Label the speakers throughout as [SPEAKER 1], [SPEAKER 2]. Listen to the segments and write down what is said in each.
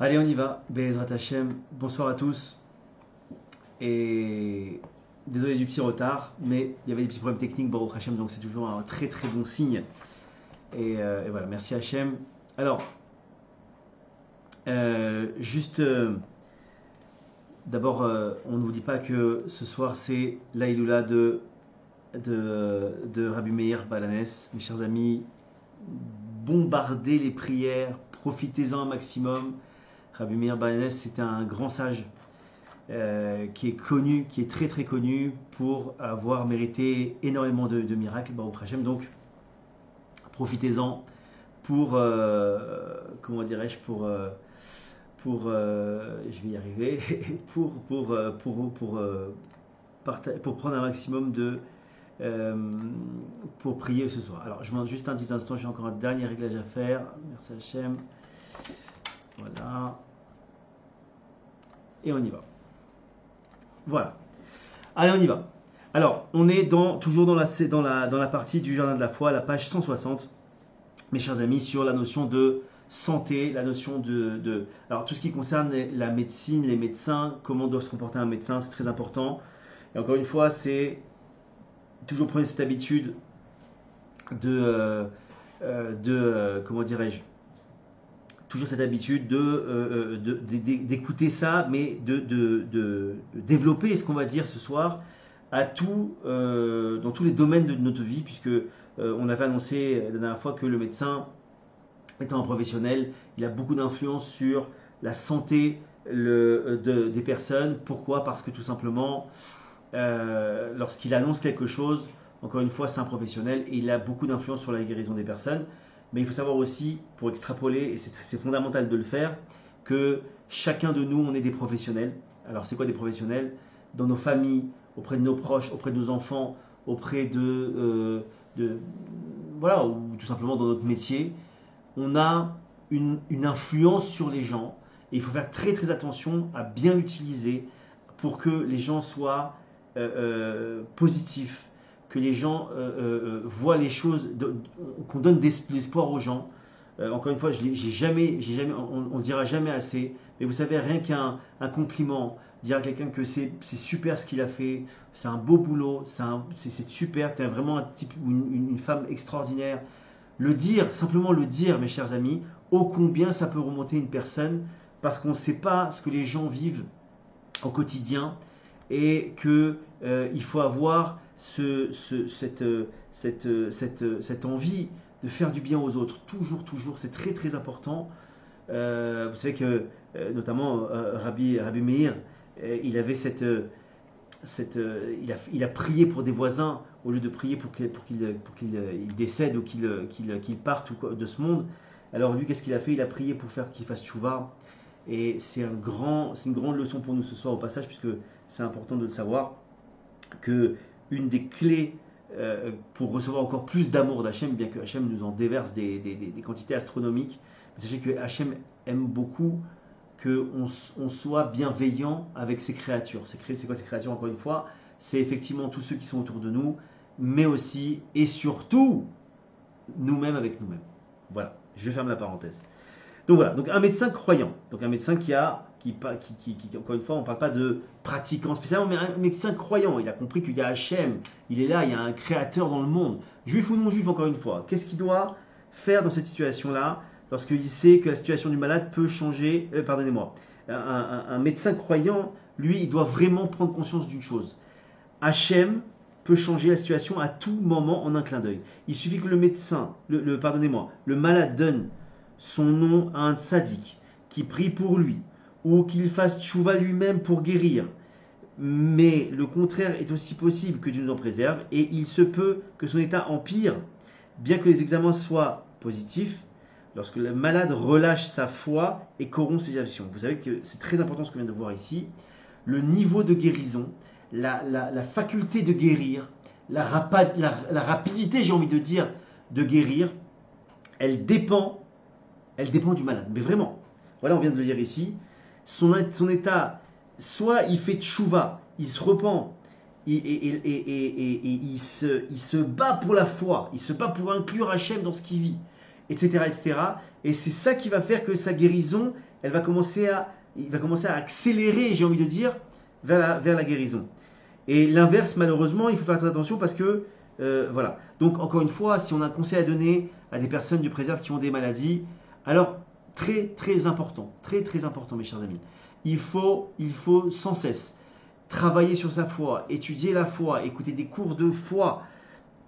[SPEAKER 1] Allez, on y va. Be'ezrat Hashem. Bonsoir à tous. Et désolé du petit retard, mais il y avait des petits problèmes techniques, Baruch Hashem, donc c'est toujours un très très bon signe. Et voilà, merci Hashem. Alors, juste d'abord, on ne vous dit pas que ce soir c'est l'Aïloula de Rabbi Meir Balanes. Mes chers amis, bombardez les prières, profitez-en un maximum. Rabbi Meir Balanes, c'était un grand sage qui est connu, qui est très très connu pour avoir mérité énormément de miracles, Baruch Hashem. Donc, profitez-en pour, comment dirais-je, je vais y arriver, pour prendre un maximum pour prier ce soir. Alors, je vous demande juste un petit instant, j'ai encore un dernier réglage à faire. Merci Hachem. Voilà. Et on y va. Voilà. Allez, on y va. Alors, on est toujours dans la partie du Jardin de la Foi, la page 160, mes chers amis, sur la notion de santé, la notion alors, tout ce qui concerne la médecine, les médecins, comment doit se comporter un médecin, c'est très important. Et encore une fois, c'est toujours prendre cette habitude comment dirais-je, toujours cette habitude d'écouter ça, mais de développer ce qu'on va dire ce soir dans tous les domaines de notre vie, puisque on avait annoncé la dernière fois que le médecin, étant un professionnel, il a beaucoup d'influence sur la santé des personnes. Pourquoi? Parce que tout simplement, lorsqu'il annonce quelque chose, encore une fois, c'est un professionnel et il a beaucoup d'influence sur la guérison des personnes. Mais il faut savoir aussi, pour extrapoler, et c'est fondamental de le faire, que chacun de nous, on est des professionnels. Alors, c'est quoi des professionnels? Dans nos familles, auprès de nos proches, auprès de nos enfants, auprès voilà, ou tout simplement dans notre métier, on a une influence sur les gens. Et il faut faire très très attention à bien l'utiliser pour que les gens soient positifs, que les gens voient les choses, qu'on donne de l'espoir aux gens. Encore une fois, on ne dira jamais assez, mais vous savez, rien qu'un compliment, dire à quelqu'un que c'est super ce qu'il a fait, c'est un beau boulot, c'est super, tu es vraiment un type ou une femme extraordinaire. Simplement le dire, mes chers amis, ô combien ça peut remonter une personne, parce qu'on ne sait pas ce que les gens vivent au quotidien, et qu'il faut avoir cette envie de faire du bien aux autres. Toujours, c'est très très important. Vous savez que, notamment, Rabbi Meir, il avait il a prié pour des voisins au lieu de prier pour qu'ils décèdent ou qu'ils partent de ce monde. Alors lui, qu'est-ce qu'il a fait? Il a prié pour qu'il fasse tchouva. Et c'est une grande leçon pour nous ce soir au passage, puisque c'est important de le savoir, que une des clés pour recevoir encore plus d'amour d'Hachem, bien que Hachem nous en déverse des quantités astronomiques, sachez que Hachem aime beaucoup qu'on soit bienveillant avec ses créatures. C'est quoi ces créatures? Encore une fois, c'est effectivement tous ceux qui sont autour de nous, mais aussi et surtout nous-mêmes avec nous-mêmes. Voilà, je ferme la parenthèse. Donc voilà, donc un médecin croyant, donc un médecin qui encore une fois, on ne parle pas de pratiquant spécialement, mais un médecin croyant. Il a compris qu'il y a Hachem, il est là, il y a un créateur dans le monde, juif ou non juif, encore une fois. Qu'est-ce qu'il doit faire dans cette situation-là, lorsqu'il sait que la situation du malade peut changer? Pardonnez-moi. Un médecin croyant, lui, il doit vraiment prendre conscience d'une chose. Hachem peut changer la situation à tout moment en un clin d'œil. Il suffit que le médecin, le malade donne son nom à un tzaddik qui prie pour lui, ou qu'il fasse tchouva lui-même pour guérir. Mais le contraire est aussi possible, que Dieu nous en préserve, et il se peut que son état empire, bien que les examens soient positifs, lorsque le malade relâche sa foi et corrompt ses actions. Vous savez que c'est très important ce qu'on vient de voir ici. Le niveau de guérison, la faculté de guérir, la rapidité, j'ai envie de dire, de guérir, elle dépend du malade. Mais vraiment, voilà, on vient de le lire ici. Son état, soit il fait tchouva, il se repent, il se bat pour la foi, il se bat pour inclure Hachem dans ce qu'il vit, etc. Et c'est ça qui va faire que sa guérison, il va commencer à accélérer, j'ai envie de dire, vers la guérison. Et l'inverse, malheureusement, il faut faire très attention parce que, voilà. Donc, encore une fois, si on a un conseil à donner à des personnes du préserve qui ont des maladies, alors, très, très important, mes chers amis, il faut sans cesse travailler sur sa foi, étudier la foi, écouter des cours de foi.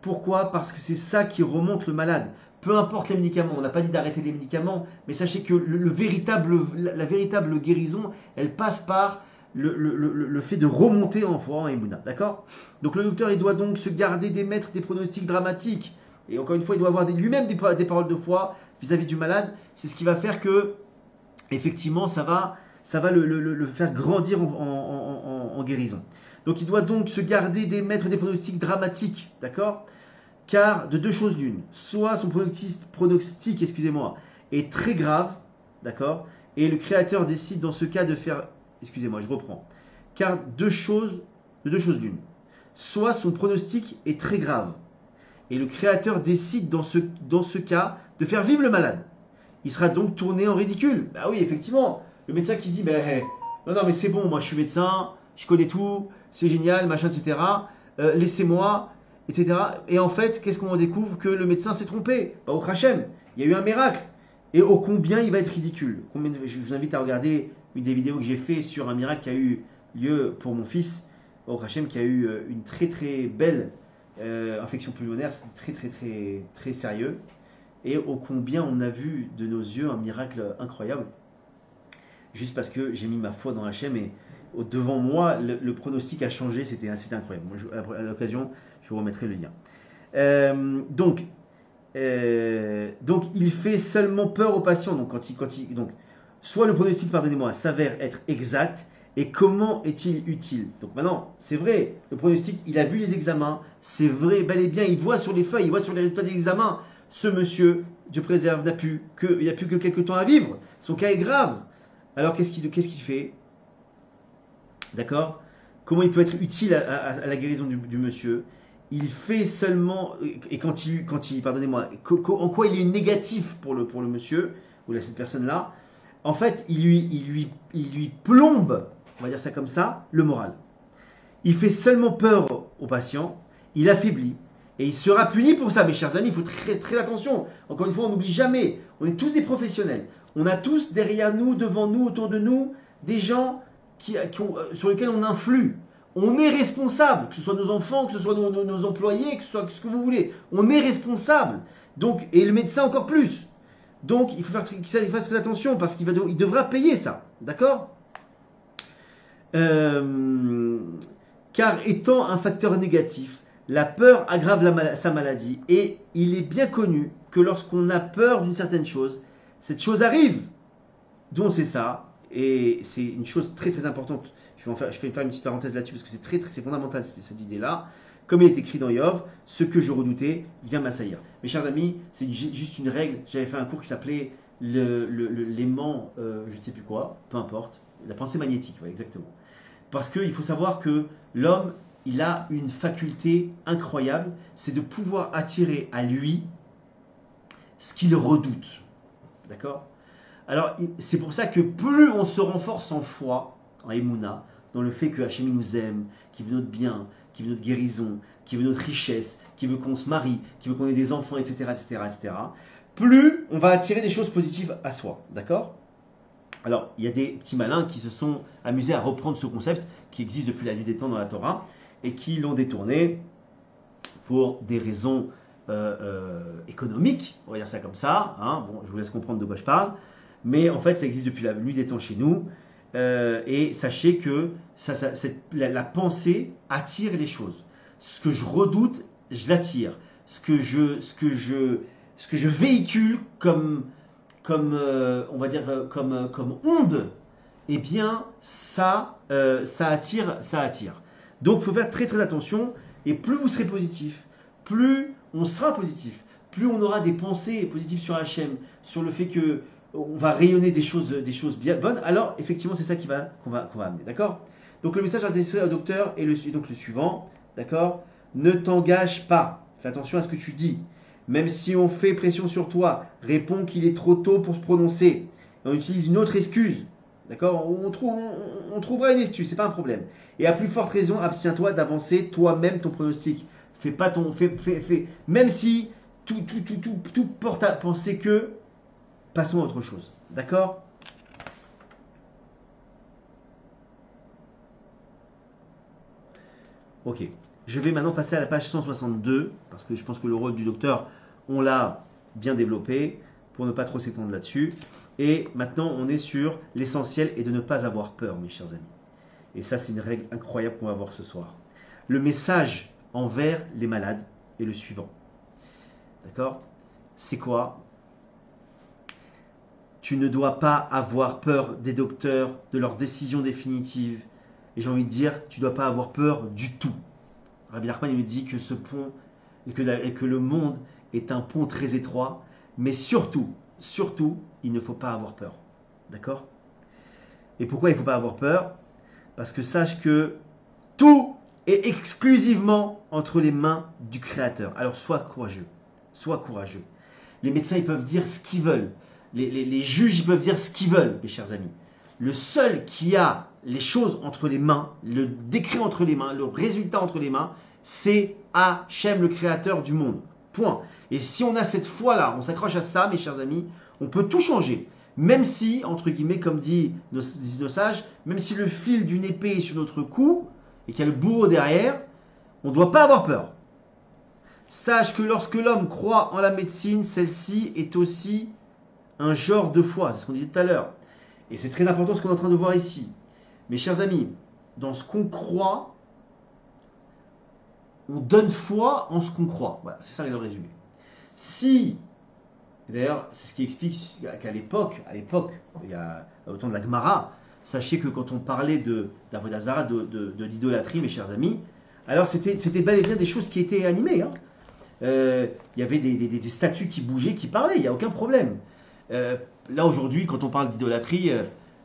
[SPEAKER 1] Pourquoi? Parce que c'est ça qui remonte le malade. Peu importe les médicaments, on n'a pas dit d'arrêter les médicaments, mais sachez que la véritable guérison, elle passe par le fait de remonter en foi, en Emouna. D'accord? Donc le docteur, il doit donc se garder d'émettre des pronostics dramatiques. Et encore une fois, il doit avoir lui-même des paroles de foi vis-à-vis du malade. C'est ce qui va faire que, effectivement, ça va le faire grandir en guérison. Donc il doit donc se garder d'émettre des pronostics dramatiques. D'accord? Car de deux choses l'une, soit son pronostic est très grave, d'accord, et le créateur décide dans ce cas de faire, je reprends, car de deux choses l'une, soit son pronostic est très grave, et le créateur décide dans ce cas de faire vivre le malade. Il sera donc tourné en ridicule. Bah oui, effectivement, le médecin qui dit, non mais c'est bon, moi je suis médecin, je connais tout, c'est génial, machin, etc. Laissez-moi, etc. Et en fait, qu'est-ce qu'on découvre? Que le médecin s'est trompé. Au Hachem, il y a eu un miracle. Et ô combien il va être ridicule. Je vous invite à regarder une des vidéos que j'ai fait sur un miracle qui a eu lieu pour mon fils, au Hachem, qui a eu une très très belle infection pulmonaire. C'était très très très très sérieux. Et ô combien on a vu de nos yeux un miracle incroyable. Juste parce que j'ai mis ma foi dans Hachem et devant moi, le pronostic a changé, c'était incroyable. Moi, à l'occasion, je vous remettrai le lien. Donc, il fait seulement peur aux patients. Donc, donc, soit le pronostic, pardonnez-moi, s'avère être exact, et comment est-il utile? Donc maintenant, c'est vrai, le pronostic, il a vu les examens, c'est vrai, bel et bien, il voit sur les feuilles, il voit sur les résultats des examens, ce monsieur, Dieu préserve, il n'y a plus que quelques temps à vivre, son cas est grave. Alors qu'est-ce qu'il fait? D'accord? Comment il peut être utile à la guérison du monsieur? Il fait seulement, et pardonnez-moi, en quoi il est négatif pour le monsieur, ou cette personne-là, en fait, il lui plombe, on va dire ça comme ça, le moral. Il fait seulement peur au patient, il affaiblit, et il sera puni pour ça, mes chers amis, il faut très, très attention. Encore une fois, on n'oublie jamais, on est tous des professionnels. On a tous derrière nous, devant nous, autour de nous, des gens sur lesquels on influe. On est responsable, que ce soit nos enfants, que ce soit nos employés, que ce soit ce que vous voulez. On est responsable. Donc, et le médecin encore plus. Donc, il faut qu'il fasse très attention parce qu'il devra payer ça. D'accord? Car étant un facteur négatif, la peur aggrave sa maladie. Et il est bien connu que lorsqu'on a peur d'une certaine chose, cette chose arrive. Donc c'est ça. Et c'est une chose très très importante. Je vais faire une petite parenthèse là-dessus parce que c'est fondamental cette idée-là. Comme il est écrit dans Yov, ce que je redoutais vient m'assaillir. Mes chers amis, c'est juste une règle. J'avais fait un cours qui s'appelait l'aimant, je ne sais plus quoi, peu importe. La pensée magnétique, ouais, exactement. Parce qu'il faut savoir que l'homme, il a une faculté incroyable, c'est de pouvoir attirer à lui ce qu'il redoute. D'accord? Alors, c'est pour ça que plus on se renforce en foi, en Emouna, dans le fait que Hachem nous aime, qu'il veut notre bien, qu'il veut notre guérison, qu'il veut notre richesse, qu'il veut qu'on se marie, qu'il veut qu'on ait des enfants, etc., etc., etc., plus on va attirer des choses positives à soi. D'accord? Alors, il y a des petits malins qui se sont amusés à reprendre ce concept qui existe depuis la nuit des temps dans la Torah et qui l'ont détourné pour des raisons économiques, on va dire ça comme ça. Hein. Bon, je vous laisse comprendre de quoi je parle. Mais en fait, ça existe depuis la nuit des temps chez nous. Et sachez que la pensée attire les choses. Ce que je redoute, je l'attire. Ce que je véhicule comme on va dire, comme onde, eh bien, ça attire. Donc, il faut faire très très attention. Et plus vous serez positif, plus on sera positif, plus on aura des pensées positives sur Hachem, sur le fait que on va rayonner des choses bien bonnes, alors effectivement c'est ça qu'on va amener, d'accord? Donc le message adressé au docteur est donc le suivant, d'accord? Ne t'engage pas, fais attention à ce que tu dis. Même si on fait pression sur toi, réponds qu'il est trop tôt pour se prononcer. on utilise une autre excuse. D'accord, on trouvera une excuse, c'est pas un problème. Et à plus forte raison, abstiens-toi d'avancer toi-même ton pronostic. Fais pas ton. Même si tout porte à penser que. Passons à autre chose. D'accord? Ok. Je vais maintenant passer à la page 162, parce que je pense que le rôle du docteur, on l'a bien développé, pour ne pas trop s'étendre là-dessus. Et maintenant, on est sur l'essentiel et de ne pas avoir peur, mes chers amis. Et ça, c'est une règle incroyable qu'on va voir ce soir. Le message envers les malades est le suivant. D'accord? C'est quoi? Tu ne dois pas avoir peur des docteurs, de leurs décisions définitives. Et j'ai envie de dire, tu ne dois pas avoir peur du tout. Rabbi Nachman il me dit que ce pont et que le monde est un pont très étroit, mais surtout, il ne faut pas avoir peur. D'accord? Et pourquoi il ne faut pas avoir peur? Parce que sache que tout est exclusivement entre les mains du Créateur. Alors sois courageux. Sois courageux. Les médecins, ils peuvent dire ce qu'ils veulent. Les juges, ils peuvent dire ce qu'ils veulent, mes chers amis. Le seul qui a les choses entre les mains, le décret entre les mains, le résultat entre les mains, c'est Hachem, le créateur du monde. Point. Et si on a cette foi-là, on s'accroche à ça, mes chers amis, on peut tout changer. Même si, entre guillemets, comme disent nos sages, même si le fil d'une épée est sur notre cou et qu'il y a le bourreau derrière, on ne doit pas avoir peur. Sache que lorsque l'homme croit en la médecine, celle-ci est aussi un genre de foi. C'est ce qu'on disait tout à l'heure. Et c'est très important ce qu'on est en train de voir ici. Mes chers amis, dans ce qu'on croit, on donne foi en ce qu'on croit. Voilà, c'est ça le résumé. Si, d'ailleurs, c'est ce qui explique qu'à l'époque, il y a au temps de la Gemara, sachez que quand on parlait d'Avodazara, d'idolâtrie, mes chers amis, alors c'était bel et bien des choses qui étaient animées. Hein. Il y avait des statues qui bougeaient, qui parlaient, il n'y a aucun problème. Là aujourd'hui, quand on parle d'idolâtrie,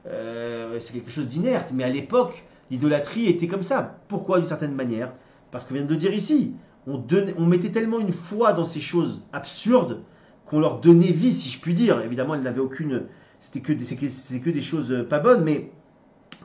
[SPEAKER 1] c'est quelque chose d'inerte, mais à l'époque, l'idolâtrie était comme ça. Pourquoi d'une certaine manière? Parce qu'on vient de le dire ici, on mettait tellement une foi dans ces choses absurdes qu'on leur donnait vie, si je puis dire. Évidemment, elles n'avaient aucune, c'était que des choses pas bonnes, mais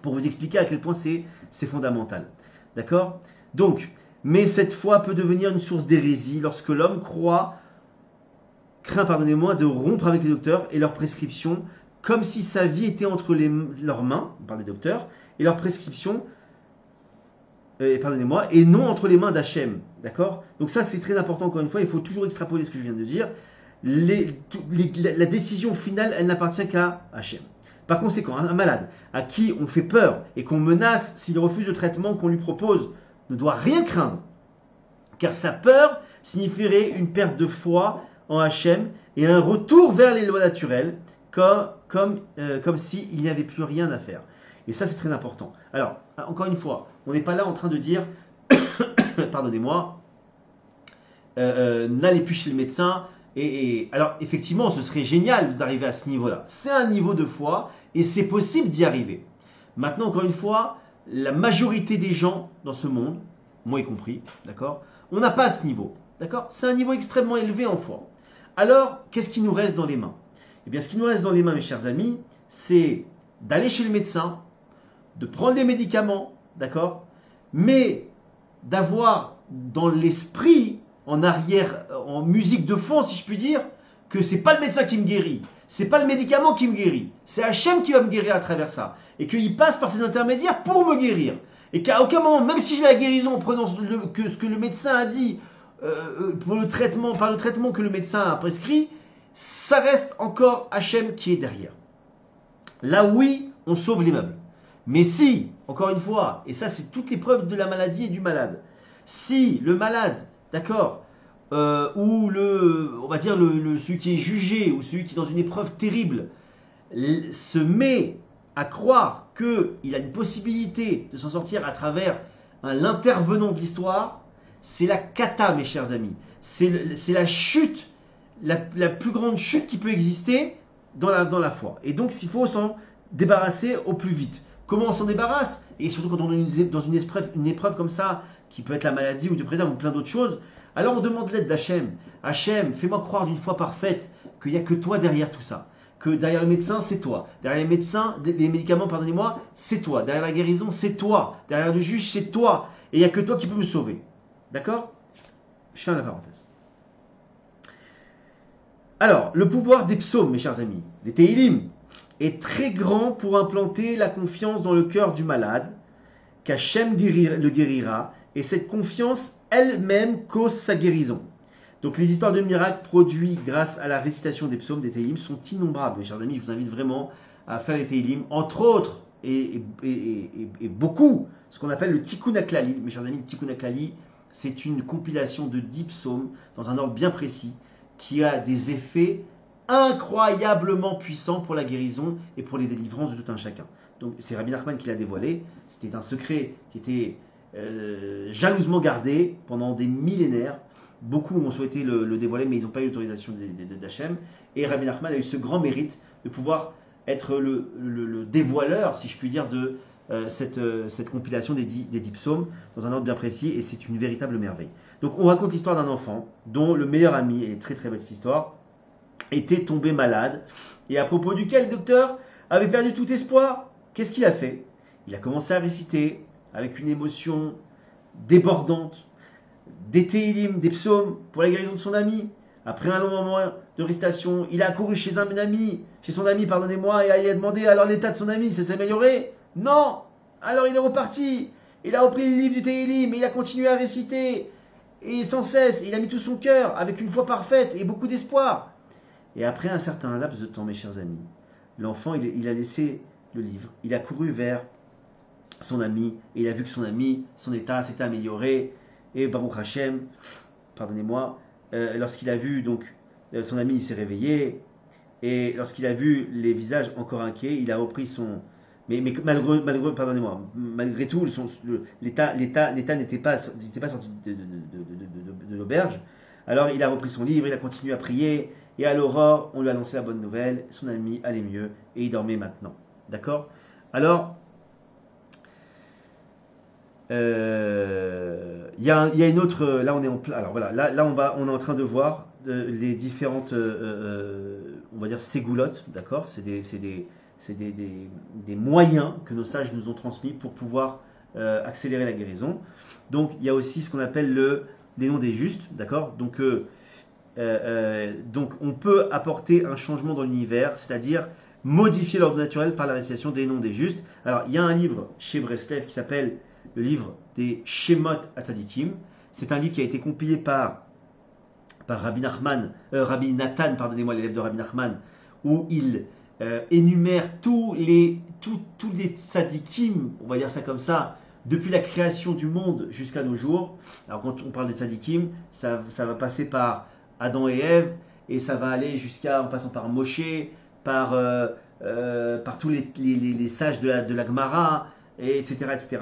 [SPEAKER 1] pour vous expliquer à quel point c'est fondamental. D'accord? Donc, mais cette foi peut devenir une source d'hérésie lorsque l'homme craint, pardonnez-moi, de rompre avec les docteurs et leurs prescriptions, comme si sa vie était entre leurs mains, par les docteurs, et leurs prescriptions, pardonnez-moi, et non entre les mains d'Hachem. D'accord? Donc ça, c'est très important, encore une fois, il faut toujours extrapoler ce que je viens de dire. La décision finale, elle n'appartient qu'à Hachem. Par conséquent, un malade à qui on fait peur et qu'on menace s'il refuse le traitement qu'on lui propose ne doit rien craindre, car sa peur signifierait une perte de foi en Hachem et un retour vers les lois naturelles, comme s'il n'y avait plus rien à faire. Et ça, c'est très important. Alors, encore une fois, on n'est pas là en train de dire, pardonnez-moi, n'allez plus chez le médecin. Alors, effectivement, ce serait génial d'arriver à ce niveau-là. C'est un niveau de foi et c'est possible d'y arriver. Maintenant, encore une fois, la majorité des gens dans ce monde, moi y compris, d'accord, on n'a pas ce niveau. D'accord? C'est un niveau extrêmement élevé en foi. Alors, qu'est-ce qui nous reste dans les mains? Eh bien, ce qui nous reste dans les mains, mes chers amis, c'est d'aller chez le médecin, de prendre les médicaments, d'accord? Mais d'avoir dans l'esprit, en arrière, en musique de fond, si je puis dire, que c'est pas le médecin qui me guérit, c'est pas le médicament qui me guérit, c'est Hachem qui va me guérir à travers ça, et qu'il passe par ses intermédiaires pour me guérir, et qu'à aucun moment, même si j'ai la guérison en prenant ce que le médecin a dit par le traitement que le médecin a prescrit, ça reste encore Hachem qui est derrière. Là, oui, on sauve les meubles. Mais si, encore une fois, et ça c'est toute l'épreuve de la maladie et du malade, si le malade, d'accord, ou on va dire celui qui est jugé, ou celui qui est dans une épreuve terrible, se met à croire qu'il a une possibilité de s'en sortir à travers l'intervenant de l'histoire, c'est la cata, mes chers amis. C'est la chute, la plus grande chute qui peut exister dans la foi. Et donc, il faut s'en débarrasser au plus vite. Comment on s'en débarrasse? Et surtout quand on est dans une épreuve comme ça, qui peut être la maladie ou du préserve ou plein d'autres choses, alors on demande l'aide d'Hachem. Hachem, fais-moi croire d'une foi parfaite qu'il n'y a que toi derrière tout ça. que derrière le médecin, c'est toi. Derrière les médecins, les médicaments, pardonnez-moi, c'est toi. Derrière la guérison, c'est toi. Derrière le juge, c'est toi. Et il n'y a que toi qui peux me sauver. D'accord? Je ferme la parenthèse. Alors, le pouvoir des psaumes, mes chers amis, les Tehillim, est très grand pour implanter la confiance dans le cœur du malade, qu'Hachem le guérira, et cette confiance elle-même cause sa guérison. Donc les histoires de miracles produites grâce à la récitation des psaumes des Tehillim sont innombrables, mes chers amis. Je vous invite vraiment à faire les Tehillim, entre autres, et beaucoup, ce qu'on appelle le Tikkun HaKlali. Mes chers amis, le Tikkun HaKlali, c'est une compilation de 10 psaumes, dans un ordre bien précis, qui a des effets incroyablement puissants pour la guérison et pour les délivrances de tout un chacun. Donc c'est Rabbi Nachman qui l'a dévoilé. C'était un secret qui était jalousement gardé pendant des millénaires. Beaucoup ont souhaité le dévoiler, mais ils n'ont pas eu l'autorisation d'Hachem. Et Rabbi Nachman a eu ce grand mérite de pouvoir être le dévoileur, si je puis dire, de cette compilation des 10 psaumes dans un ordre bien précis, et c'est une véritable merveille. Donc on raconte l'histoire d'un enfant dont le meilleur ami, et très très belle cette histoire, était tombé malade, et à propos duquel le docteur avait perdu tout espoir. Qu'est-ce qu'il a fait? Il a commencé à réciter avec une émotion débordante des Tehillim, des psaumes pour la guérison de son ami. Après un long moment de récitation, il a couru chez son ami, pardonnez-moi, et il a demandé alors l'état de son ami, ça s'est amélioré? Non. Alors il est reparti. Il a repris le livre du Tehillim et il a continué à réciter. Et sans cesse, il a mis tout son cœur avec une foi parfaite et beaucoup d'espoir. Et après un certain laps de temps, mes chers amis, l'enfant, il a laissé le livre. Il a couru vers son ami et il a vu que son ami, son état s'était amélioré. Et Baruch Hashem, pardonnez-moi, lorsqu'il a vu donc son ami, il s'est réveillé. Et lorsqu'il a vu les visages encore inquiets, il a repris son... Mais malgré, pardonnez-moi, malgré tout, l'état n'était pas sorti de l'auberge. Alors il a repris son livre, il a continué à prier, et à l'aurore, on lui a annoncé la bonne nouvelle, son ami allait mieux, et il dormait maintenant. D'accord? Alors, il y a une autre... Là, on est en plein... Alors voilà, là on est en train de voir les différentes, on va dire, ségoulottes, d'accord? C'est des moyens que nos sages nous ont transmis pour pouvoir accélérer la guérison. Donc il y a aussi ce qu'on appelle les noms des justes, d'accord? Donc on peut apporter un changement dans l'univers, c'est-à-dire modifier l'ordre naturel par la récitation des noms des justes. Alors il y a un livre chez Breslev qui s'appelle le livre des Shemot Hatzadikim. C'est un livre qui a été compilé par Rabbi Nathan, pardonnez-moi, l'élève de Rabbi Nachman, où il énumère tous les tzadikim, on va dire ça comme ça, depuis la création du monde jusqu'à nos jours. Alors quand on parle des tzadikim, ça va passer par Adam et Ève, et ça va aller en passant par Moshe, par tous les sages de la Gemara, etc.,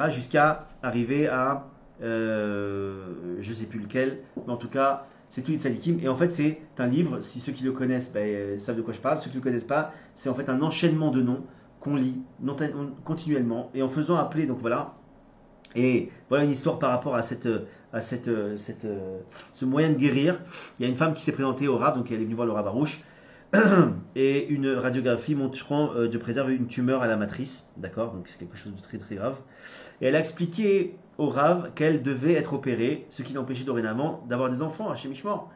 [SPEAKER 1] jusqu'à arriver à je ne sais plus lequel, mais en tout cas c'est tous les tzadikim. Et en fait c'est un livre, si ceux qui le connaissent savent de quoi je parle, ceux qui ne le connaissent pas, c'est en fait un enchaînement de noms qu'on lit continuellement, et en faisant appeler, donc voilà. Et voilà une histoire par rapport à ce moyen de guérir. Il y a une femme qui s'est présentée au Rav, donc elle est venue voir le Rav Arouche, et une radiographie montrant de préserver une tumeur à la matrice, d'accord, donc c'est quelque chose de très très grave. Et elle a expliqué au Rav qu'elle devait être opérée, ce qui l'empêchait dorénavant d'avoir des enfants à chez Mishmor.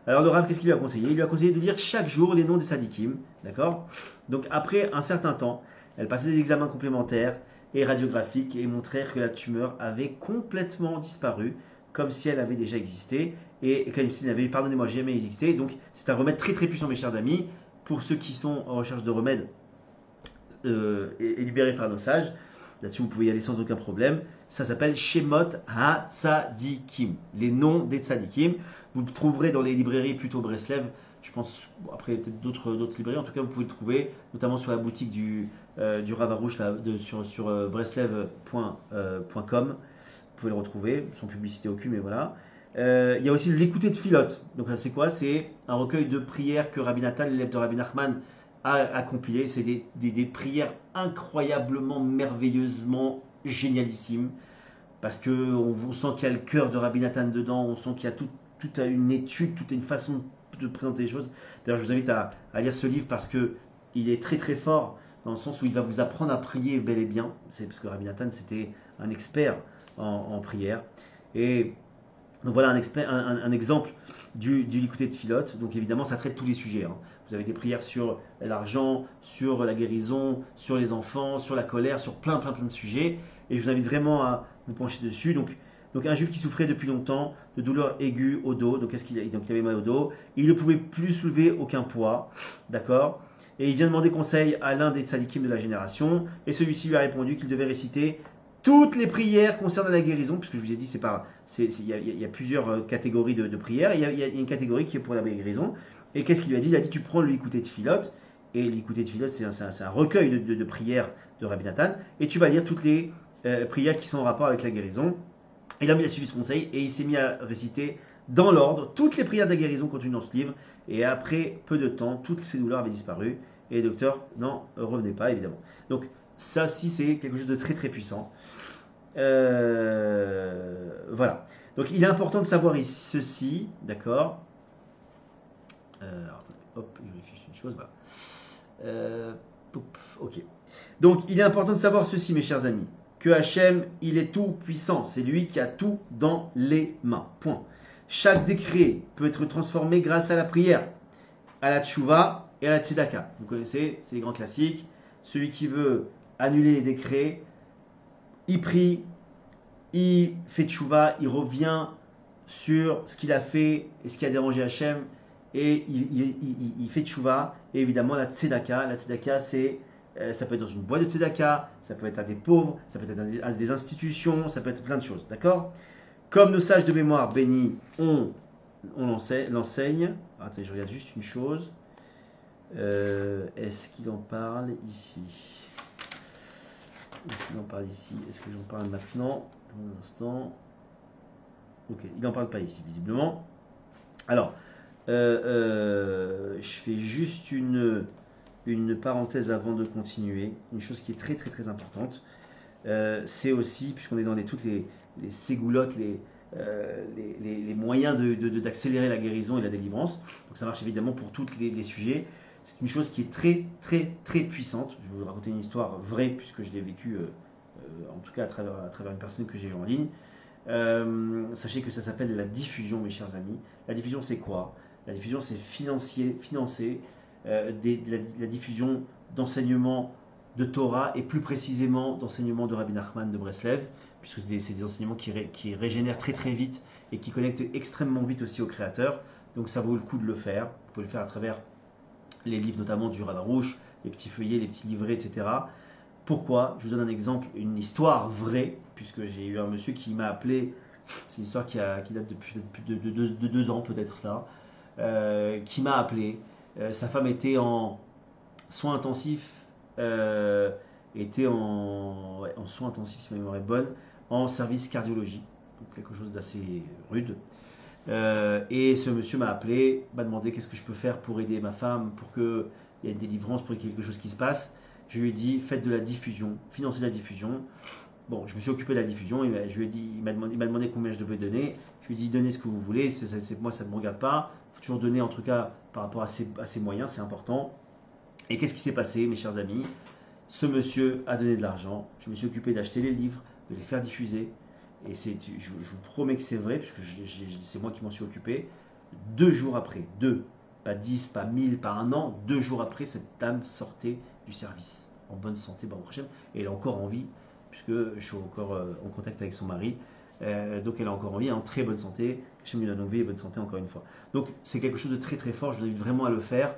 [SPEAKER 1] Alors le Rav, qu'est-ce qu'il lui a conseillé? Il lui a conseillé de lire chaque jour les noms des sadikim, d'accord. Donc après un certain temps, elle passait des examens complémentaires et radiographiques et montrèrent que la tumeur avait complètement disparu, comme si elle avait déjà existé, et comme si elle n'avait, pardonnez-moi, jamais existé. Donc c'est un remède très très puissant, mes chers amis, pour ceux qui sont en recherche de remèdes et libérés par nos sages. Là-dessus, vous pouvez y aller sans aucun problème. Ça s'appelle Shemot HaTzadikim, les noms des tzadikim. Vous le trouverez dans les librairies plutôt Breslev. Je pense, après peut-être d'autres librairies, en tout cas vous pouvez le trouver, notamment sur la boutique du Rav Arouche sur breslev.com. Vous pouvez le retrouver, sans publicité aucune, mais voilà. Il y a aussi l'écouter de Philote. Donc c'est quoi? C'est un recueil de prières que Rabbi Nathan, l'élève de Rabbi Nachman, a compilé. C'est des prières incroyablement, merveilleusement génialissimes, parce qu'on sent qu'il y a le cœur de Rabbi Nathan dedans, on sent qu'il y a toute une étude, toute une façon de présenter les choses. D'ailleurs, je vous invite à lire ce livre parce que il est très très fort dans le sens où il va vous apprendre à prier bel et bien. C'est parce que Rabbi Nathan c'était un expert en prière. Et donc voilà un exemple du Likutei Tfilot. Donc évidemment, ça traite tous les sujets. Hein. Vous avez des prières sur l'argent, sur la guérison, sur les enfants, sur la colère, sur plein de sujets. Et je vous invite vraiment à vous pencher dessus. Donc un juif qui souffrait depuis longtemps de douleurs aiguës au dos. Donc il avait mal au dos. Il ne pouvait plus soulever aucun poids. D'accord. Et il vient demander conseil à l'un des tzadikim de la génération. Et celui-ci lui a répondu qu'il devait réciter toutes les prières concernant la guérison, puisque je vous ai dit, il y a plusieurs catégories de prières. Il y a une catégorie qui est pour la guérison. Et qu'est-ce qu'il lui a dit? Il a dit, tu prends le Likutei Tfilot, et le Likutei Tfilot, c'est un recueil de prières de Rabbi Nathan, et tu vas lire toutes les prières qui sont en rapport avec la guérison. Et là, il a suivi ce conseil, et il s'est mis à réciter dans l'ordre toutes les prières de la guérison contenues dans ce livre. Et après peu de temps, toutes ces douleurs avaient disparu, et le docteur n'en revenait pas, évidemment. Donc, ça, si c'est quelque chose de très très puissant. Voilà. Donc il est important de savoir ici ceci, d'accord. Attendez, hop, il vérifie une chose, voilà. Ok. Donc il est important de savoir ceci, mes chers amis, que Hachem, il est tout puissant, c'est lui qui a tout dans les mains. Point. Chaque décret peut être transformé grâce à la prière, à la tchouva et à la tzedaka. Vous connaissez, c'est les grands classiques. Celui qui veut annuler les décrets, il prie, il fait tchouva, il revient sur ce qu'il a fait et ce qui a dérangé Hachem, et il fait tchouva. Et évidemment, la tzedaka, c'est, ça peut être dans une boîte de tzedaka, ça peut être à des pauvres, ça peut être à des institutions, ça peut être plein de choses, d'accord? Comme nos sages de mémoire bénis, on l'enseigne. Attendez, je regarde juste une chose. Est-ce qu'il en parle ici? Est-ce qu'il en parle ici? Est-ce que j'en parle maintenant? Pour l'instant. Ok, il n'en parle pas ici, visiblement. Alors, je fais juste une parenthèse avant de continuer. Une chose qui est très très très importante. C'est aussi, puisqu'on est dans toutes les ségoulottes, les moyens d'accélérer la guérison et la délivrance. Donc ça marche évidemment pour tous les sujets. C'est une chose qui est très très très puissante. Je vais vous raconter une histoire vraie puisque je l'ai vécue, en tout cas à travers une personne que j'ai eue en ligne. Sachez que ça s'appelle la diffusion, mes chers amis. La diffusion, c'est quoi? La diffusion, c'est financer la diffusion d'enseignements de Torah et plus précisément d'enseignements de Rabbi Nachman de Breslev, puisque c'est des enseignements qui régénèrent très très vite et qui connectent extrêmement vite aussi au Créateur. Donc ça vaut le coup de le faire. Vous pouvez le faire à travers les livres notamment du Rav Arush, les petits feuillets, les petits livrets, etc. Pourquoi? Je vous donne un exemple, une histoire vraie, puisque j'ai eu un monsieur qui m'a appelé, c'est une histoire qui date depuis de 2 ans peut-être ça, qui m'a appelé. Sa femme était en soins intensifs, était en soins intensifs si ma mémoire est bonne, en service cardiologie, donc quelque chose d'assez rude. Et ce monsieur m'a appelé, m'a demandé qu'est-ce que je peux faire pour aider ma femme, pour qu'il y ait une délivrance, pour qu'il y ait quelque chose qui se passe. Je lui ai dit, faites de la diffusion, financez la diffusion. Bon, je me suis occupé de la diffusion, je lui ai dit, il m'a demandé combien je devais donner. Je lui ai dit, donnez ce que vous voulez, moi ça ne me regarde pas. Il faut toujours donner en tout cas par rapport à ses moyens, c'est important. Et qu'est-ce qui s'est passé, mes chers amis? Ce monsieur a donné de l'argent, je me suis occupé d'acheter les livres, de les faire diffuser. Et je vous promets que c'est vrai, puisque c'est moi qui m'en suis occupé. 2 jours après, pas 10, pas 1000, pas un an, 2 jours après, cette dame sortait du service, en bonne santé, Baruch Hashem, et elle est encore en vie, puisque je suis encore en contact avec son mari. Donc elle est encore en vie, en très bonne santé. Hashem lui donne longue vie et bonne santé encore une fois. Donc c'est quelque chose de très très fort, je vous invite vraiment à le faire.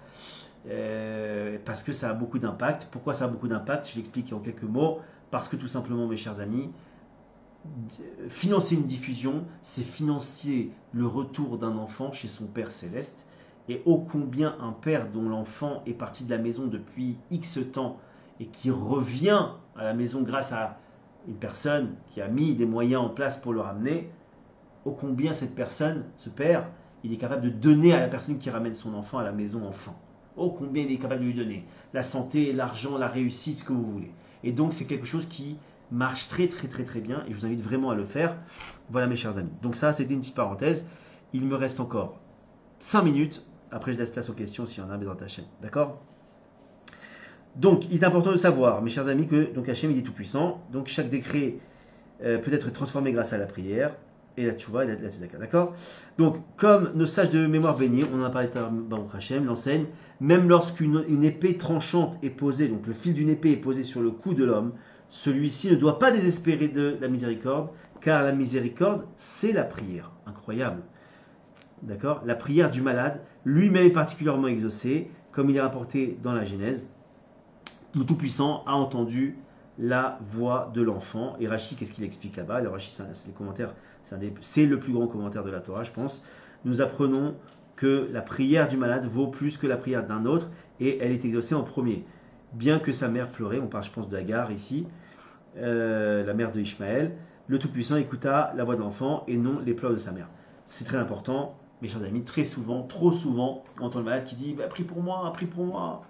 [SPEAKER 1] Parce que ça a beaucoup d'impact. Pourquoi ça a beaucoup d'impact? Je l'explique en quelques mots. Parce que tout simplement, mes chers amis, financer une diffusion, c'est financer le retour d'un enfant chez son Père Céleste. Et ô combien un père dont l'enfant est parti de la maison depuis X temps et qui revient à la maison grâce à une personne qui a mis des moyens en place pour le ramener, ô combien cette personne, ce père, il est capable de donner à la personne qui ramène son enfant à la maison enfant. Oh, combien il est capable de lui donner la santé, l'argent, la réussite, ce que vous voulez. Et donc, c'est quelque chose qui marche très, très, très, très bien. Et je vous invite vraiment à le faire. Voilà, mes chers amis. Donc ça, c'était une petite parenthèse. Il me reste encore 5 minutes. Après, je laisse place aux questions s'il y en a, mais dans ta chaîne. D'accord? Donc, il est important de savoir, mes chers amis, que donc Hachem il est tout puissant. Donc, chaque décret peut être transformé grâce à la prière et la tchouva et la tzedaka. D'accord? Donc, comme nos sages de mémoire bénis, on en a parlé tout à l'heure, Baruch Hachem l'enseigne, même lorsqu'une épée tranchante est posée, donc le fil d'une épée est posé sur le cou de l'homme, celui-ci ne doit pas désespérer de la miséricorde, car la miséricorde, c'est la prière. Incroyable. D'accord? La prière du malade, lui-même est particulièrement exaucée, comme il est rapporté dans la Genèse. Le Tout-Puissant a entendu la voix de l'enfant. Et Rashi, qu'est-ce qu'il explique là-bas? Le Rashi, c'est les commentaires, c'est le plus grand commentaire de la Torah, je pense. Nous apprenons que la prière du malade vaut plus que la prière d'un autre, et elle est exaucée en premier. Bien que sa mère pleurait, on parle, je pense, de Agar ici, la mère de Ishmaël, le Tout-Puissant écouta la voix de l'enfant et non les pleurs de sa mère. C'est très important, mes chers amis. Très souvent, trop souvent, on entend le malade qui dit prie pour moi, prie pour moi.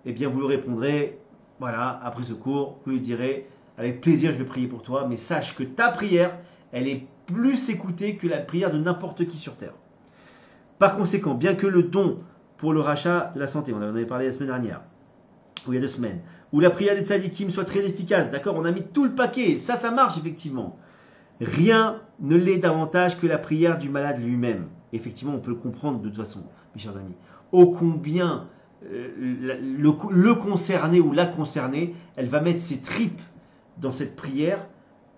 [SPEAKER 1] Eh bien, vous lui répondrez voilà, après ce cours, vous lui direz avec plaisir, je vais prier pour toi, mais sache que ta prière, elle est plus écoutée que la prière de n'importe qui sur terre. Par conséquent, bien que le don pour le rachat, la santé, on en avait parlé la semaine dernière, ou il y a 2 semaines, où la prière des tzadikim soit très efficace, d'accord, on a mis tout le paquet, ça marche effectivement. Rien ne l'est davantage que la prière du malade lui-même. Effectivement, on peut le comprendre de toute façon, mes chers amis. Ô combien le concerné ou la concernée, elle va mettre ses tripes dans cette prière,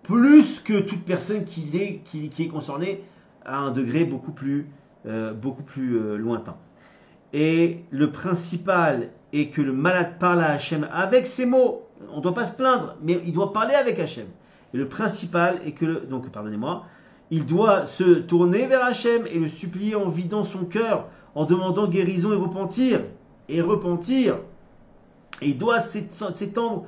[SPEAKER 1] plus que toute personne qui est concernée à un degré beaucoup plus lointain. Et le principal est que le malade parle à Hachem avec ses mots. On ne doit pas se plaindre, mais il doit parler avec Hachem. Et le principal est que, il doit se tourner vers Hachem et le supplier en vidant son cœur, en demandant guérison et repentir. Et il doit s'étendre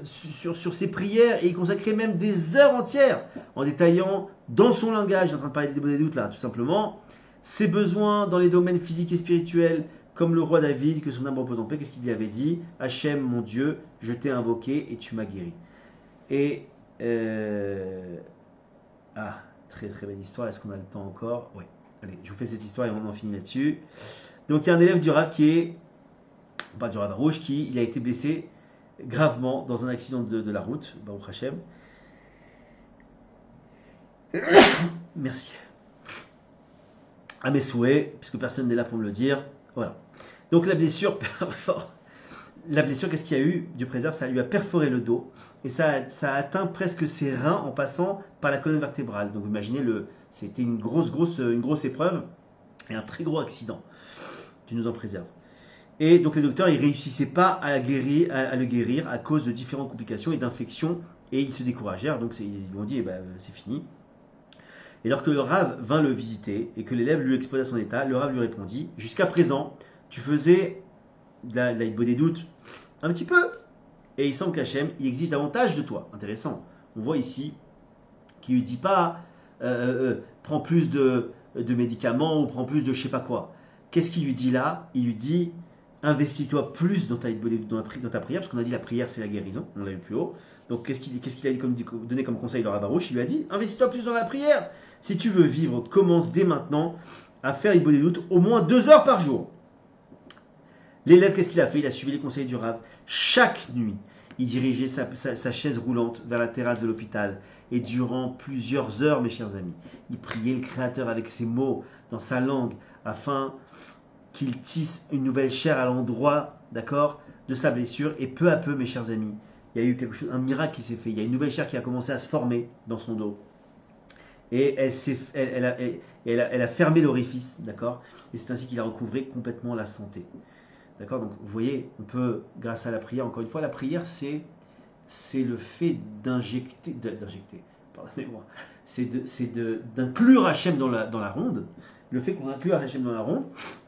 [SPEAKER 1] sur ses prières et y consacrer même des heures entières en détaillant dans son langage, en train de parler des doutes là, tout simplement, ses besoins dans les domaines physiques et spirituels, comme le roi David, que son âme repose en paix. Qu'est-ce qu'il lui avait dit? Hachem, mon Dieu, je t'ai invoqué et tu m'as guéri. Et très très belle histoire. Est-ce qu'on a le temps encore? Oui. Allez, je vous fais cette histoire et on en finit là-dessus. Donc il y a un élève du Rav du Rav Arouche, il a été blessé gravement dans un accident de la route, Baruch Hashem. Merci. À mes souhaits, puisque personne n'est là pour me le dire. Voilà. Donc la blessure, qu'est-ce qu'il y a eu? Dieu préserve, ça lui a perforé le dos et ça a atteint presque ses reins en passant par la colonne vertébrale. Donc imaginez, c'était une grosse épreuve et un très gros accident. Dieu nous en préserve. Et donc les docteurs, ils ne réussissaient pas à le guérir à cause de différentes complications et d'infections et ils se découragèrent. Donc ils lui ont dit, c'est fini. Et lorsque le Rav vint le visiter et que l'élève lui exposa son état, le Rav lui répondit, jusqu'à présent, tu faisais de la des doutes un petit peu. Et il semble qu'Hachem, il exige davantage de toi. Intéressant. On voit ici qu'il ne lui dit pas prends plus de médicaments ou prends plus de je sais pas quoi. Qu'est-ce qu'il lui dit là? Il lui dit investis-toi plus dans ta prière, parce qu'on a dit la prière c'est la guérison, on l'a vu plus haut. Donc qu'est-ce qu'il a donné comme conseil dans la Barouche? Il lui a dit investis-toi plus dans la prière. Si tu veux vivre, commence dès maintenant à faire des doutes au moins 2 heures par jour. L'élève, qu'est-ce qu'il a fait? Il a suivi les conseils du Rav. Chaque nuit, il dirigeait sa chaise roulante vers la terrasse de l'hôpital. Et durant plusieurs heures, mes chers amis, il priait le Créateur avec ses mots, dans sa langue, afin qu'il tisse une nouvelle chair à l'endroit, d'accord, de sa blessure. Et peu à peu, mes chers amis, il y a eu un miracle qui s'est fait. Il y a une nouvelle chair qui a commencé à se former dans son dos. Et elle a fermé l'orifice, d'accord? Et c'est ainsi qu'il a recouvré complètement la santé. D'accord? Donc vous voyez, on peut, grâce à la prière, encore une fois, la prière c'est le fait d'injecter, pardonnez-moi, c'est d'inclure Hachem dans la ronde. Le fait qu'on inclue Hachem dans la ronde,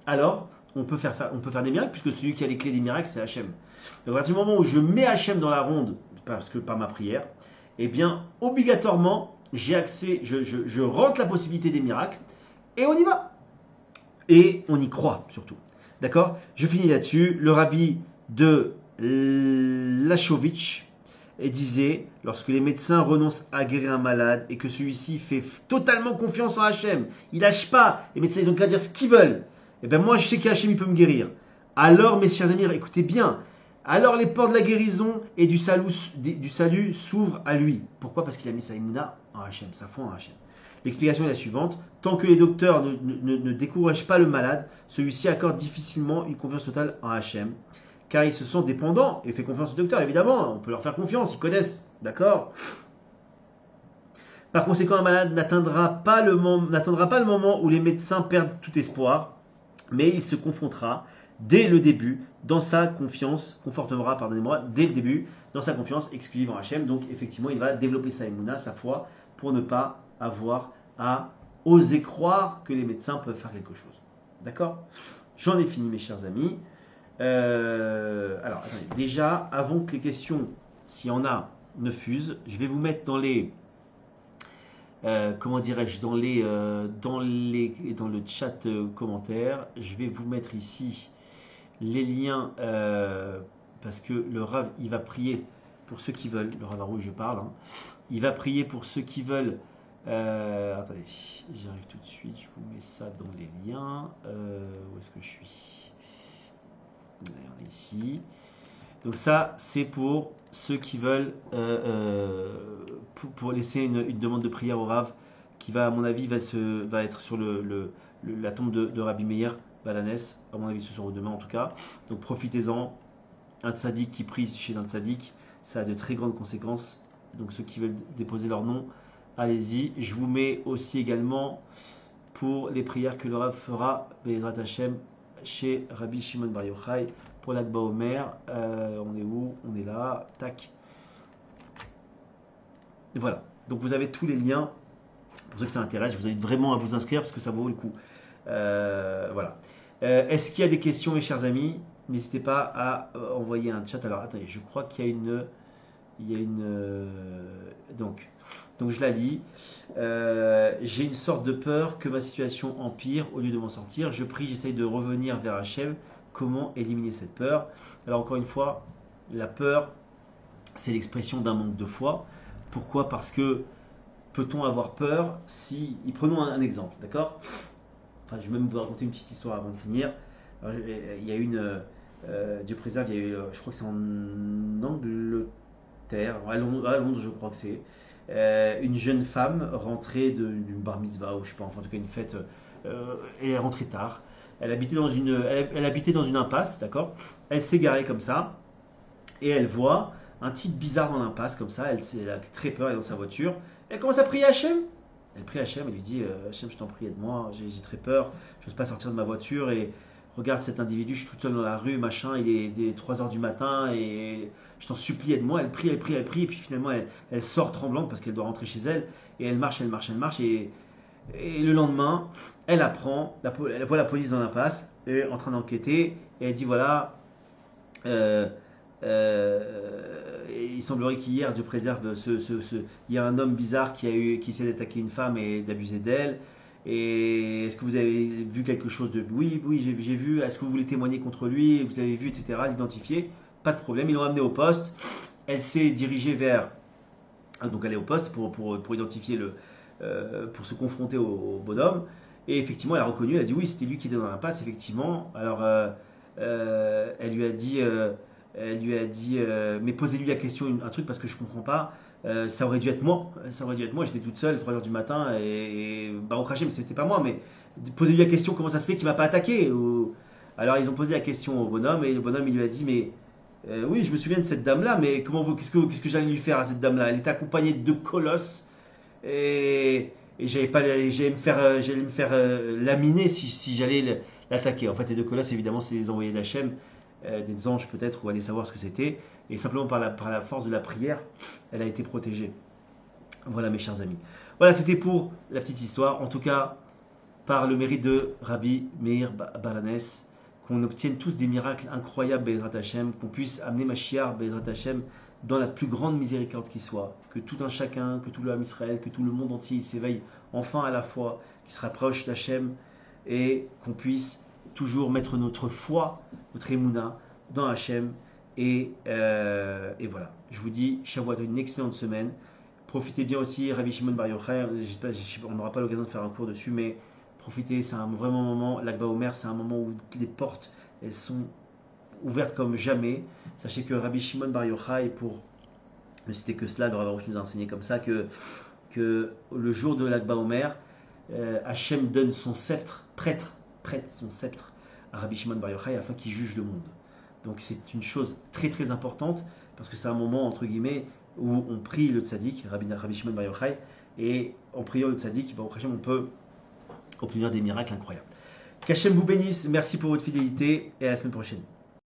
[SPEAKER 1] alors on peut faire des miracles, puisque celui qui a les clés des miracles, c'est Hachem. Donc à partir du moment où je mets Hachem dans la ronde, parce que par ma prière, eh bien, obligatoirement, j'ai accès, je rentre la possibilité des miracles, et on y va. Et on y croit, surtout. D'accord? Je finis là-dessus. Le rabbi de Lachovitch disait, lorsque les médecins renoncent à guérir un malade et que celui-ci fait totalement confiance en Hachem, il lâche pas, les médecins ils ont qu'à dire ce qu'ils veulent, et bien moi je sais qu'Hachem il peut me guérir. Alors mes chers amis, écoutez bien, Alors les portes de la guérison et du salut s'ouvrent à lui. Pourquoi? Parce qu'il a mis sa imuna en Hachem, sa foi en Hachem. L'explication est la suivante. Tant que les docteurs ne découragent pas le malade, celui-ci accorde difficilement une confiance totale en Hachem, car il se sent dépendant et fait confiance aux docteurs, évidemment. On peut leur faire confiance, ils connaissent, d'accord? Par conséquent, un malade n'attendra pas le moment où les médecins perdent tout espoir, mais il se confrontera dès le début dans sa confiance, dès le début dans sa confiance exclusive en Hachem. Donc effectivement, il va développer sa émouna, sa foi, pour ne pas avoir à oser croire que les médecins peuvent faire quelque chose. D'accord? J'en ai fini, mes chers amis. Alors, attendez. Déjà, avant que les questions, s'il y en a, ne fusent, je vais vous mettre dans les... comment dirais-je, dans le chat commentaire, je vais vous mettre ici les liens, parce que le Rav, il va prier pour ceux qui veulent, le Rav Arouche, je parle, hein. Il va prier pour ceux qui veulent. Attendez, j'arrive tout de suite, je vous mets ça dans les liens. Où est-ce que je suis? On est ici. Donc ça, c'est pour ceux qui veulent, pour laisser une demande de prière au Rav, qui va, à mon avis, va être sur la tombe de Rabbi Meir Balanès, à mon avis ce soir ou demain en tout cas. Donc profitez-en. Un tzaddik qui prie chez un tzaddik, ça a de très grandes conséquences. Donc ceux qui veulent déposer leur nom, allez-y. Je vous mets aussi également pour les prières que le Rav fera, Be'ezrat Hashem, chez Rabbi Shimon Bar Yochai, pour l'Akba Omer. On est où? On est là. Tac. Et voilà. Donc vous avez tous les liens. Pour ceux que ça intéresse, je vous invite vraiment à vous inscrire parce que ça vaut le coup. Voilà. Est-ce qu'il y a des questions, mes chers amis? N'hésitez pas à envoyer un chat. Alors attendez, je crois qu'il y a une. Donc je la lis. J'ai une sorte de peur que ma situation empire au lieu de m'en sortir. Je prie, j'essaye de revenir vers Hachem. Comment éliminer cette peur? Alors encore une fois, la peur, c'est l'expression d'un manque de foi. Pourquoi? Parce que peut-on avoir peur si... Prenons un exemple, d'accord? Enfin, je vais même vous raconter une petite histoire avant de finir. Alors, il y a une... Dieu préserve, il y a eu, je crois que c'est en Angleterre, à Londres je crois que c'est, une jeune femme rentrée d'une bar mitzvah, ou je sais pas, enfin en tout cas une fête, elle est rentrée tard. Elle habitait dans une impasse, d'accord? Elle s'est garée comme ça, et elle voit un type bizarre dans l'impasse, comme ça, elle a très peur, elle est dans sa voiture, elle commence à prier Hachem. Elle prie Hachem, elle lui dit Hachem, je t'en prie, aide-moi, j'ai très peur, je n'ose pas sortir de ma voiture, et regarde cet individu, je suis toute seule dans la rue, machin, il est 3 heures du matin, et je t'en supplie, aide-moi. Elle prie, et puis finalement, elle sort tremblante parce qu'elle doit rentrer chez elle, et elle marche, et le lendemain, elle apprend, elle voit la police dans l'impasse, en train d'enquêter, et elle dit voilà, il semblerait qu'hier, Dieu préserve, il y a un homme bizarre qui essaie d'attaquer une femme et d'abuser d'elle. Et est-ce que vous avez vu quelque chose de... Oui, j'ai vu. Est-ce que vous voulez témoigner contre lui? Vous l'avez vu, etc. L'identifier? Pas de problème. Ils l'ont amené au poste. Elle s'est dirigée vers... Donc elle est au poste pour identifier pour se confronter au bonhomme. Et effectivement, elle a reconnu. Elle a dit oui, c'était lui qui était dans l'impasse, effectivement. Alors, elle lui a dit... mais posez-lui la question, un truc, parce que je comprends pas. Ça aurait dû être moi. J'étais toute seule, 3 heures du matin, et bah, on crachait, mais c'était pas moi. Mais posez-lui la question, comment ça se fait qu'il m'a pas attaqué? Alors ils ont posé la question au bonhomme, et le bonhomme il lui a dit, mais oui, je me souviens de cette dame-là, mais qu'est-ce que j'allais lui faire à cette dame-là? Elle était accompagnée de 2 colosses, et j'allais me faire laminer si j'allais l'attaquer. En fait, les 2 colosses, évidemment, c'est les envoyés d'Hachem, des anges peut-être, ou aller savoir ce que c'était. Et simplement par la force de la prière, elle a été protégée. Voilà, mes chers amis. Voilà, c'était pour la petite histoire. En tout cas, par le mérite de Rabbi Meir Balanès, qu'on obtienne tous des miracles incroyables, Be'ezrat Hashem, qu'on puisse amener Mashiach, Be'ezrat Hashem, dans la plus grande miséricorde qui soit. Que tout un chacun, que tout le Ham Israël, que tout le monde entier s'éveille enfin à la foi, qui se rapproche d'Hachem, et qu'on puisse toujours mettre notre foi, notre émouna, dans Hachem. Et voilà. Je vous dis, Shavuot, une excellente semaine. Profitez bien aussi, Rabbi Shimon Bar Yochai. On n'aura pas l'occasion de faire un cours dessus, mais profitez, c'est un vraiment moment. L'Akba Omer, c'est un moment où les portes, elles sont ouverte comme jamais. Sachez que Rabbi Shimon Bar Yochai, pour ne citer que cela, le Rav Arush nous a enseigné comme ça, que le jour de l'Akba Omer, Hachem donne son sceptre, prête son sceptre à Rabbi Shimon Bar Yochai afin qu'il juge le monde. Donc c'est une chose très très importante, parce que c'est un moment, entre guillemets, où on prie le tzaddik, Rabbi Shimon Bar Yochai, et en priant le tzaddik, on peut obtenir des miracles incroyables. Qu'Hachem vous bénisse, merci pour votre fidélité, et à la semaine prochaine.